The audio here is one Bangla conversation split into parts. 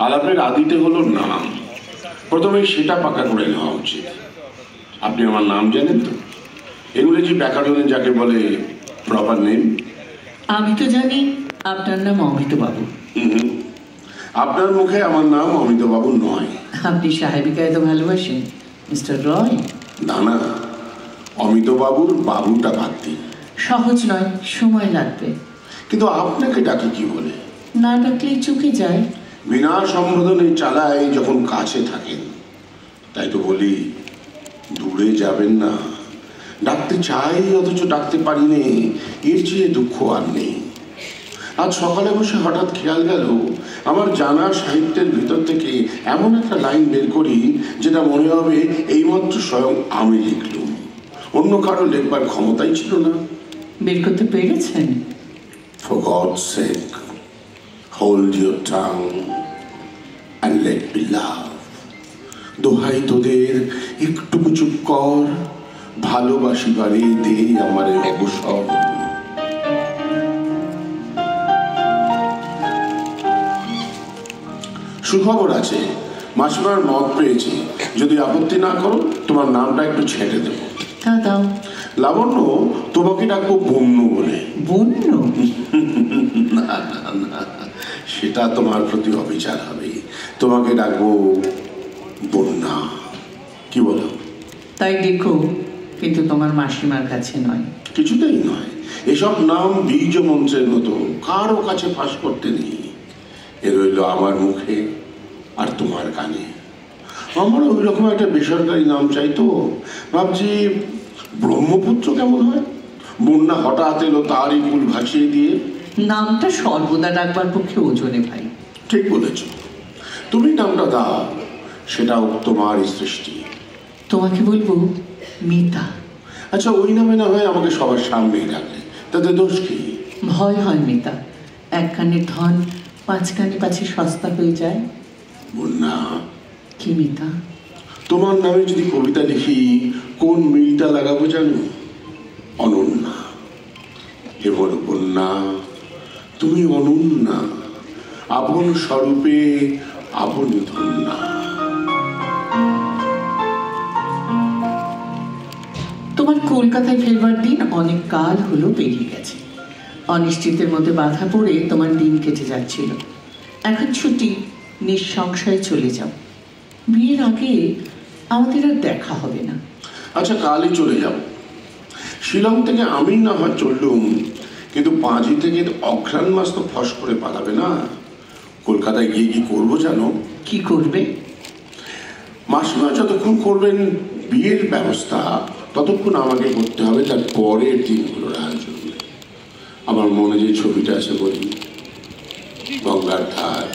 আলাপের আদিতে হলো নাম, প্রথমে সেটা পাকা করে নেওয়া উচিত। আপনি আমার নাম জানেন তো? ইংরেজি ব্যাকরণে যাকে বলে প্রপার নেম। আমি তো জানি আপনার নাম অমিত বাবু। আপনার মুখে আমার নাম অমিত বাবু নয়। আপনি সাহেবিকায় তো ভালোবাসেন মিস্টার রয়। না না, অমিত বাবুর বাবুটা বাদ দিন। সহজ নয়, সময় লাগবে। কিন্তু আপনাকে ডাকি কি বলে? না ডাকলেই চুকে যায়। বিনা সম্বোধনে চালায় যখন কাছে থাকেন, তাই তো বলি দূরে যাবেন না। ডাকতে চাই অথচ ডাকতে পারিনি, এর চেয়ে দুঃখ আর নেই। আজ সকালে বসে হঠাৎ খেয়াল গেল আমার জানা সাহিত্যের ভিতর থেকে এমন একটা লাইন বের করি যেটা মনে হবে এইমাত্র স্বয়ং আমি লিখলুম, অন্য কারো লেখবার ক্ষমতাই ছিল না। বের করতে পেরেছেন? For God's sake, hold your tongue and let me love. দোহাই তোদের একটুকু চুপ কর, ভালোবাসিবারে দে আমারে অবসর। সুখবর আছে, মাসিমার মত পেয়েছি। যদি আপত্তি না করো তোমার নামটা একটু ছেঁটে দেবো। তা দাও। লাবণ্য, তোমাকে ডাকবো বন্যু বলে। বন্যু? না না না, সেটা তোমার প্রতি অবিচার হবে। তোমাকে ডাকবো বন্যা। কি বলো? তাই দেখো, কিন্তু তোমার মাসিমার কাছে নয়। কিছুতেই নয়। এসব নাম বীজ মন্ত্রের মতো, কারো কাছে ফাঁস করতে নেই। এ রইল আমার মুখে আর তোমার কানে। আমার ওই রকম একটা বেসরকারি নাম চাইতো। ভাবছি ব্রহ্মপুত্র কেমন হয়? বন্যা হঠাৎ এলো তারই কুল ভাসিয়ে দিয়ে। নামটা সর্বদা ডাকবার পক্ষে ওজনে ভাই। ঠিক বলেছ, তুমি নামটা দাও, সেটাও তোমারই সৃষ্টি। তোমাকে বলবো মিতা। আচ্ছা, ওই নামে না হয় আমাকে সবার সামনেই ডাকলে, তাতে দোষ কি? ভয় হয় মিতা, এক কানের ধন পাঁচ কানে পাছে সস্তা হয়ে যায়। বন্যা। কি মিতা? তোমার নামে যদি কবিতা লিখি, কোন মিলটা লাগাবো জানো? অনন্যা। হে বলো বন্যা, তুমি অনন্যা, আপন স্বরূপে আপনি ধন্যা। তোমার কলকাতায় ফেরবার দিন অনেক কাল হলো পেরিয়ে গেছে। অনিশ্চিতের মধ্যে বাধা পড়ে তোমার দিন কেটে যাচ্ছিল। এখন ছুটি, নিঃসংশয়ে চলে যাও। বিয়ের আগে আমাদের আর দেখা হবে না। আচ্ছা, কালই চলে যাব। শিলং থেকে আমি না হয় চললুম, কিন্তু পাঁজি থেকে অঘ্রাণ মাস তো ফস করে পালাবে না। কলকাতায় গিয়ে কি করবো জানো? কি করবে? মাসিমা যতক্ষণ করবেন বিয়ের ব্যবস্থা, ততক্ষণ আমাকে করতে হবে তার পরের দিনগুলোর আয়োজন। আমার মনে যে ছবিটা আছে বলি, গঙ্গার ধার,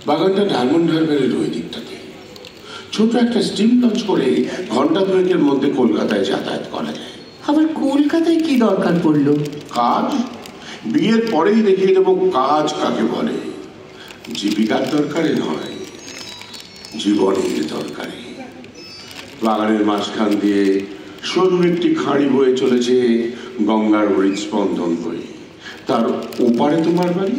বাগানটা ডায়মন্ড হারবারের ওই দিকটাতে। ছোট একটা স্টিম লঞ্চ করে ঘন্টা দুয়েকের মধ্যে কলকাতায় যাতায়াত করা যায়। আবার কলকাতায় কি দরকার পড়লো? কাজ। বিয়ের পরেই দেখিয়ে দেবো কাজ কাকে বলে। জীবিকার দরকারে নয়, জীবনের দরকারে। বাগানের মাঝখান দিয়ে সরু একটি খাঁড়ি বয়ে চলেছে গঙ্গার হৃদস্পন্দন বয়ে। তার ওপারে তোমার বাড়ি,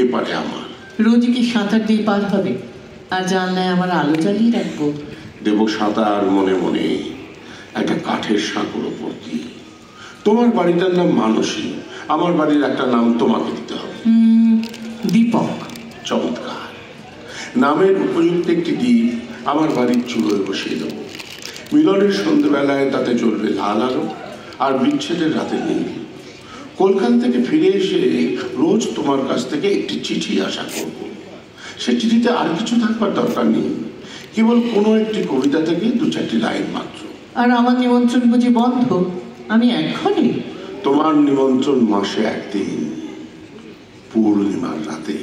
এপারে আমার। রোজ কি সাঁতার দিয়ে পার হবে? আর জানলায় আমার আলো জ্বালিয়ে রাখবো। দেব সাঁতার মনে মনে একটা কাঠের সাঁকোর ওপর দিয়ে। তোমার বাড়িটার নাম মানসী, আমার বাড়ির একটা নাম তোমাকে দিতে হবে। দীপক। চমৎকার। নামের উপযুক্ত একটি দ্বীপ আমার বাড়ির চুলোয় বসিয়ে দেবো। মিলনের সন্ধ্যেবেলায় তাতে চলবে লাল আলো, আর বিচ্ছেদের রাতে নীল। কলকাতা থেকে ফিরে এসে রোজ তোমার কাছ থেকে একটি চিঠি আশা করব। সে চিঠিতে আর কিছু থাকবার দরকার নেই, কেবল কোনো একটি কবিতা থেকে দু চারটি লাইন মাত্র। আর আমার নিমন্ত্রণ বুঝি বন্ধ? আমি এক্ষণে? তোমার নিমন্ত্রণ মাসে একদিন, পূর্ণিমার রাতে,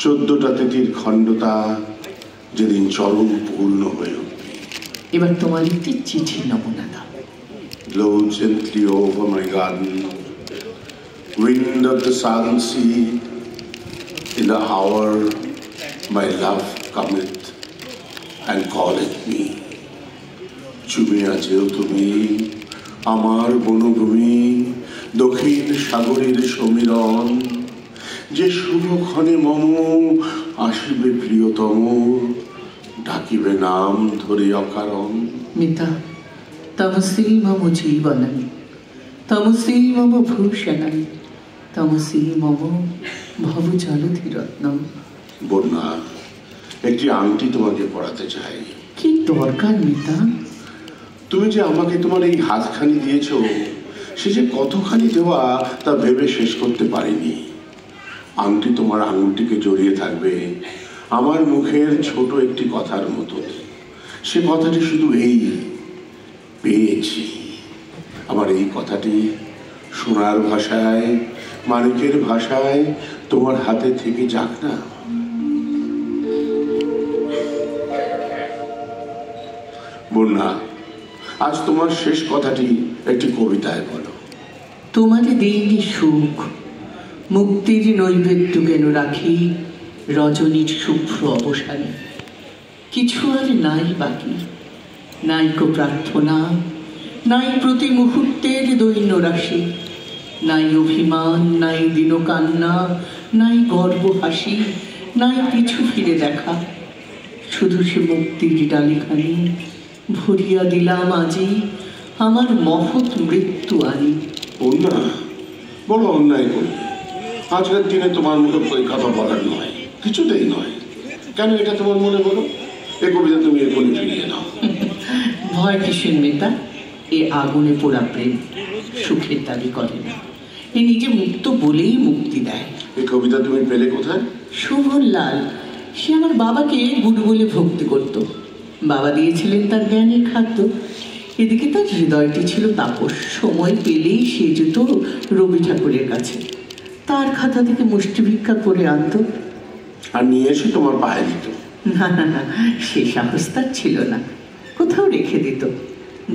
14টা তিথির খণ্ডতা, যেদিন চরম পূর্ণ হয়ে উঠবে। এবার তোমার একটি চিঠির নমুনা দাও। Blow gently over my garden, wind of the southern sea, in the hour my love cometh and calleth me. চুমিয়া যেও তুমি আমার বনভূমি, দক্ষিণ সাগরের সমীরণ, যে শুভক্ষণে মম আসিবে প্রিয়তম, ডাকিবে নাম ধরে অকারণ। মিতা, তমসি মম জীবনম, তমসি মম ভূষণম, তমসি মম ভব জলধিরত্নম। বন্যা, একটি আংটি তোমাকে পরাতে চাই। কি দরকার মিতা? তুমি যে আমাকে তোমার এই হাতখানি দিয়েছ, সে যে কতখানি দেওয়া তা ভেবে শেষ করতে পারিনি। আংটি তোমার আঙুলটিকে জড়িয়ে থাকবে আমার মুখের ছোট একটি কথার মতো। সে কথাটি শুধু এই, পেয়েছি। আমার এই কথাটি সোনার ভাষায়, মানিকের ভাষায় তোমার হাতে থেকে যাক না। বন্যা, আজ তোমার শেষ কথাটি একটি কবিতায় বলো। তোমারে দেইনি সুখ, মুক্তির নৈবেদ্য কেন রাখি রজনীর শুভ্র অবসানে। কিছু আর নাই বাকি, নাইকো প্রার্থনা, নাই প্রতি মুহূর্তের দৈন্য রাশি, নাই অভিমান, নাই দিনকান্না, নাই গর্ব হাসি, নাই পিছু ফিরে দেখা। শুধু সে মুক্তির ডালিখানি ভরিয়া দিলাম আজি আমার মহৎ মৃত্যু আনি। বন্যা, বড় অন্যায় করলে। আজকের দিনে তোমার মুখে ওই কথা বলার নয়, কিছুতেই নয়। কেন এটা তোমার মনে বলো? এ কবিতা তুমি এখনই ফিরিয়ে নাও। ভয় কিসের মিতা? এ আগুনে পোড়া প্রেম সুখের দাবি করে না, এ নিজে মুক্ত বলেই মুক্তি দেয়। এই কবিতা তুমি পেলে কোথায়? শোভনলাল, সে আমার বাবাকে গুরু বলে ভক্তি করত। বাবা দিয়েছিলেন তার জ্ঞানের খাদ্য। এদিকে তার হৃদয়টি ছিল তাপস। সময় পেলেই সে যেত রবি ঠাকুরের কাছে, তার খাতা থেকে মুষ্টি ভিক্ষা করে আনত আর নিয়ে এসে তোমার পায়ে দিত। না না না, সে সাহস তার ছিল না। কোথাও রেখে দিত।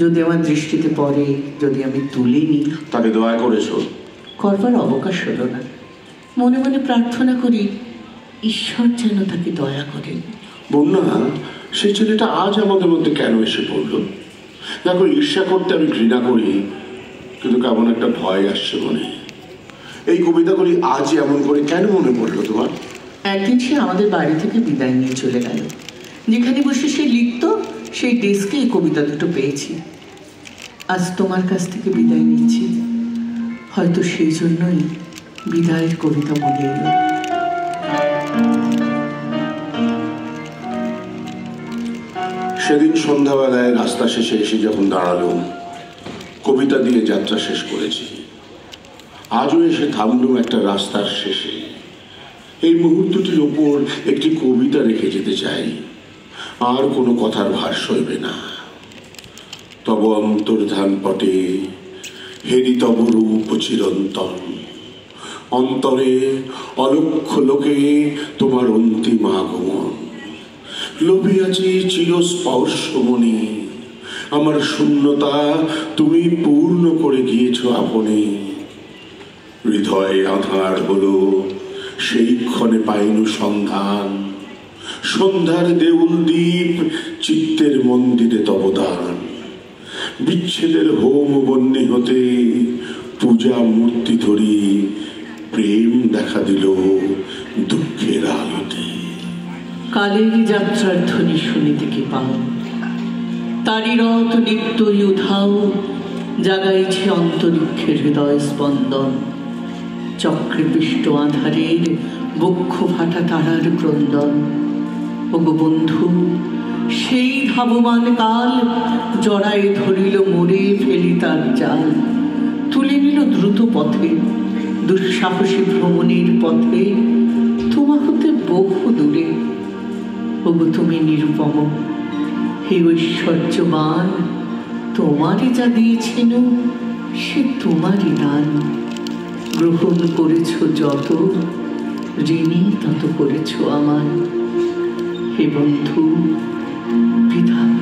যদি আমার দৃষ্টিতে পড়ে, যদি আমি তুলে নিই। তাকে দয়া করেছো? করবার অবকাশ হলো না। মনে মনে প্রার্থনা করি ঈশ্বর যেন তাকে দয়া করেন। বন্যা, সেই ছেলেটা আজ আমাদের মধ্যে কেন এসে পড়লো? দেখো, ঈর্ষা করতে আমি ঘৃণা করি, কিন্তু কেমন একটা ভয় আসছে মনে। এই কবিতাগুলি আজ এমন করে কেন মনে পড়লো তোমার? একদিন সে আমাদের বাড়ি থেকে বিদায় নিয়ে চলে গেল। যেখানে বসে সে লিখত সেই ডেস্কে এই কবিতা দুটো পেয়েছি। আজ তোমার কাছ থেকে বিদায় নিয়েছি, হয়তো সেই জন্যই বিদায়ের কবিতা মনে এলো। সেদিন সন্ধ্যাবেলায় রাস্তা শেষে এসে যখন দাঁড়ালুম, কবিতা দিয়ে যাত্রা শেষ করেছি। আজও এসে থামলুম একটা রাস্তার শেষে। এই মুহূর্তটির ওপর একটি কবিতা রেখে যেতে চাই। আর কোনো কথার ভার সইবে না। তব অন্তর্ধান পটে হেরি তব রূপ চিরন্তন, অন্তরে অলক্ষ লোকে তোমার অন্তিম আগমন। লোভিয়াছি চিরস্পর্শমণি, আমার শূন্যতা তুমি পূর্ণ করে গিয়েছ আপনি। হৃদয়ে আধার হলো, সেই ক্ষণে পাইনু সন্ধান। সন্ধ্যার দেউল দ্বীপ, চিত্তের মন্দিরে তবদান। বিচ্ছেদের হোম বন্যে হতে পূজা মূর্তি ধরি, প্রেম দেখা দিল দুঃখের আলোতে। কালের যাত্রার ধ্বনি শুনিতে কি পাও, তারি রথ নিত্যই উধাও, জাগাইছে অন্তরিক্ষের হৃদয় স্পন্দন। চক্রে পিষ্ট আধারের বক্ষ ফাটা তারার ক্রন্দন। ওগো বন্ধু, সেই ধাবমান কাল জড়ায় ধরিল মোরে, ফেলি তার জাল। তুলে নিল দ্রুত পথে, দুঃসাহসী ভ্রমণের পথে, তোমা হতে বহু দূরে। ওগো তুমি নিরুপম, হে ঐশ্বর্যবান, তোমারে যা দিয়েছেন সে তোমারই দান। গ্রহণ করেছ যত, ঋণী তত করেছ আমার। হে বন্ধু, বিদায়।